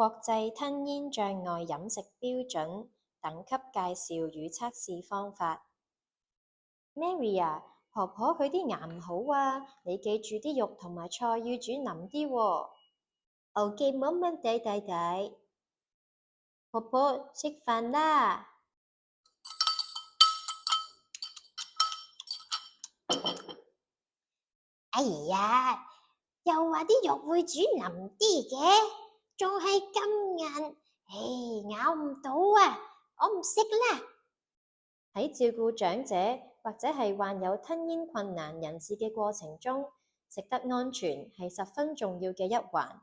國際吞嚥障礙飲食標準等級介紹與測試方法。Mary 啊，婆婆佢啲牙唔好啊，你記住啲肉同埋菜要煮腍啲喎。OK，冇問題，弟弟。婆婆食飯啦。哎呀，又話啲肉會煮腍啲嘅，仲係咁硬，咬唔到啊！我唔食啦。喺照顧長者或者係患有吞嚥困難人士嘅過程中，食得安全係十分重要嘅一環。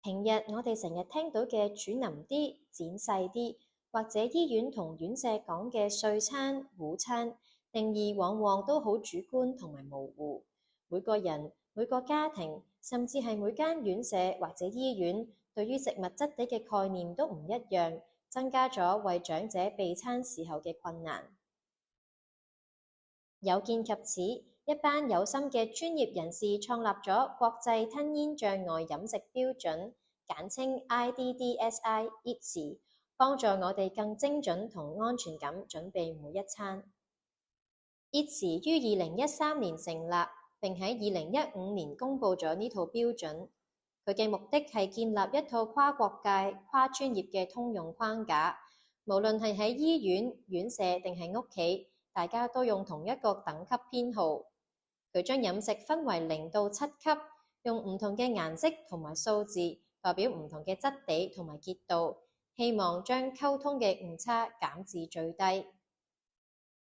平日我哋成日聽到嘅煮腍啲、剪細啲，或者醫院同院舍講嘅碎餐、糊餐，定義往往都好主觀同埋模糊。每個人、每個家庭，甚至係每間院舍或者醫院，對於食物質地嘅概念都唔一樣，增加咗為長者備餐時候嘅困難。有見及此，一班有心嘅專業人士創立咗國際吞嚥障礙飲食標準，簡稱 IDDSI，幫助我哋更精準同安全咁準備每一餐。IDSI 於2013年成立，並喺2015年公佈咗呢套標準。佢嘅目的係建立一套跨國界、跨專業嘅通用框架，無論係喺醫院、院舍定係屋企，大家都用同一個等級編號。佢將飲食分為0到7級，用唔同嘅顏色同埋數字代表唔同嘅質地同埋結度，希望將溝通嘅誤差減至最低。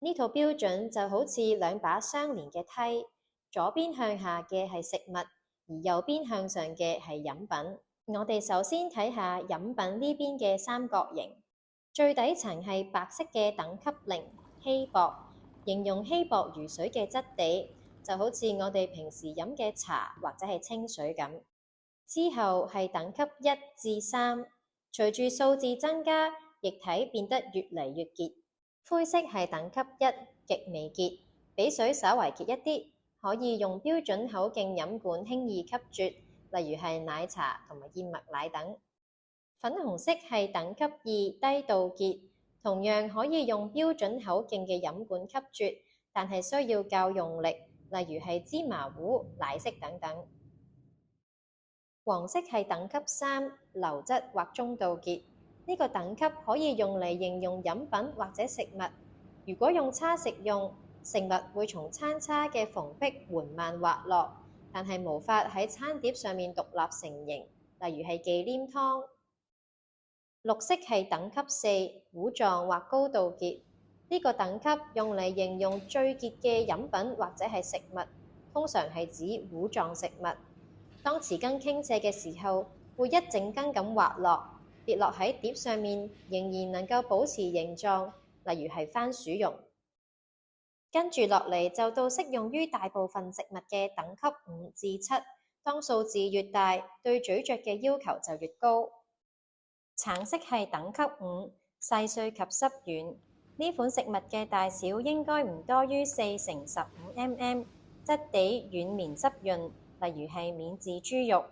呢套標準就好似兩把相連嘅梯，左邊向下嘅係食物，而右邊向上嘅係飲品。我哋首先睇下飲品呢邊嘅三角形，最底層係白色嘅等級0，稀薄，形容稀薄如水嘅質地，就好似我哋平時飲嘅茶或者係清水咁。之後係等級1至3，隨住數字增加，液體變得越嚟越結。灰色係等級1，極微結，比水稍為結一啲，可以用標準口徑飲管輕易吸啜，例如係奶茶同埋燕麥奶等。粉紅色係等級2，低度結，同樣可以用標準口徑嘅飲管吸啜，但係需要較用力，例如係芝麻糊、奶昔等等。黃色係等級3，流質或中度結，呢個等級可以用嚟形容飲品或者食物。如果用叉食用，食物會從餐叉嘅縫隙緩慢滑落，但係無法喺餐碟上面獨立成形，例如係忌廉湯。綠色係等級4，糊狀或高度結，呢個等級用嚟形容最結嘅飲品或者係食物，通常係指糊狀食物。當匙羹傾斜嘅時候，會一整羹咁滑落，跌落喺碟上面，仍然能夠保持形狀，例如係番薯蓉。跟住落嚟就到適用於大部分食物嘅等級5至7，當數字越大，對咀嚼嘅要求就越高。橙色係等級5，細碎及濕軟，呢款食物嘅大小應該唔多於4乘15mm，質地軟綿濕潤，例如係免治豬肉。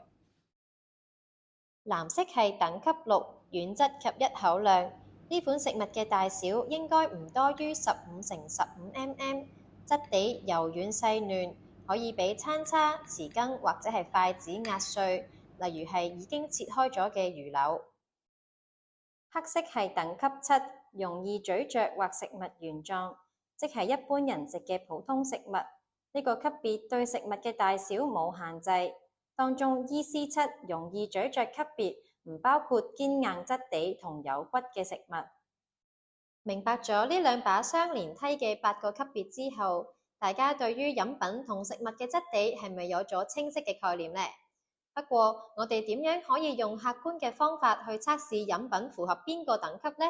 藍色係等級6，軟質及一口量，呢款食物嘅大小應該唔多於15乘15mm，質地柔軟細嫩，可以俾餐叉、匙羹或者係筷子壓碎，例如係已經切開咗嘅魚柳。黑色係等級7，容易咀嚼或食物原狀，即係一般人食嘅普通食物。呢個級別對食物嘅大小冇限制，當中 EC7 容易咀嚼級別唔包括堅硬質地同有骨嘅食物。明白咗呢兩把相連梯嘅8個級別之後，大家對於飲品同食物嘅質地係咪有咗清晰嘅概念呢？不過我哋點樣可以用客觀嘅方法去測試飲品符合邊個等級呢？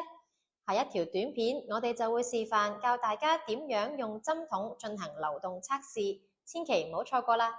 下一條短片我哋就會示範教大家點樣用針筒進行流動測試，千祈唔好錯過啦！